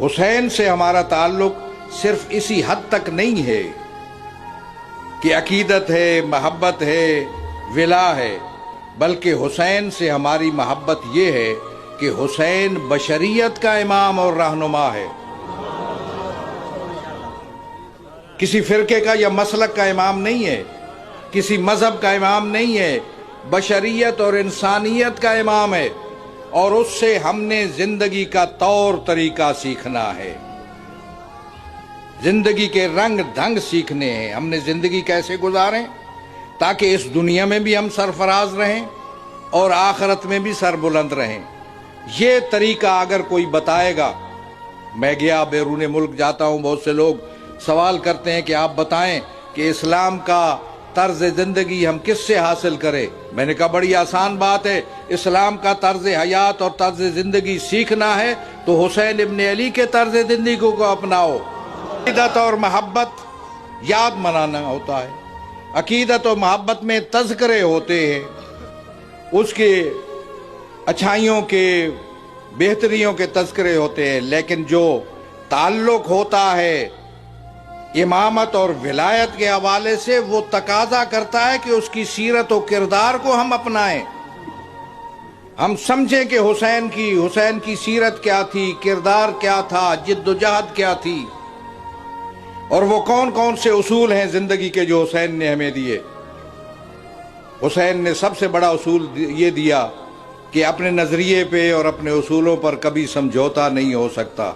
حسین سے ہمارا تعلق صرف اسی حد تک نہیں ہے کہ عقیدت ہے، محبت ہے، ولا ہے، بلکہ حسین سے ہماری محبت یہ ہے کہ حسین بشریت کا امام اور رہنما ہے۔ کسی فرقے کا یا مسلک کا امام نہیں ہے، کسی مذہب کا امام نہیں ہے، بشریت اور انسانیت کا امام ہے، اور اس سے ہم نے زندگی کا طور طریقہ سیکھنا ہے، زندگی کے رنگ ڈھنگ سیکھنے ہیں۔ ہم نے زندگی کیسے گزاریں تاکہ اس دنیا میں بھی ہم سرفراز رہیں اور آخرت میں بھی سر بلند رہیں۔ یہ طریقہ اگر کوئی بتائے گا، میں گیا بیرون ملک جاتا ہوں، بہت سے لوگ سوال کرتے ہیں کہ آپ بتائیں کہ اسلام کا طرز زندگی ہم کس سے حاصل کریں۔ میں نے کہا بڑی آسان بات ہے، اسلام کا طرز حیات اور طرز زندگی سیکھنا ہے تو حسین ابن علی کے طرز زندگی کو اپناؤ۔ عقیدت اور محبت یاد منانا ہوتا ہے، عقیدت اور محبت میں تذکرے ہوتے ہیں، اس کے اچھائیوں کے، بہتریوں کے تذکرے ہوتے ہیں، لیکن جو تعلق ہوتا ہے امامت اور ولایت کے حوالے سے، وہ تقاضا کرتا ہے کہ اس کی سیرت و کردار کو ہم اپنائیں، ہم سمجھیں کہ حسین کی سیرت کیا تھی، کردار کیا تھا، جد و جہد کیا تھی، اور وہ کون کون سے اصول ہیں زندگی کے جو حسین نے ہمیں دیے۔ حسین نے سب سے بڑا اصول یہ دیا کہ اپنے نظریے پہ اور اپنے اصولوں پر کبھی سمجھوتا نہیں ہو سکتا۔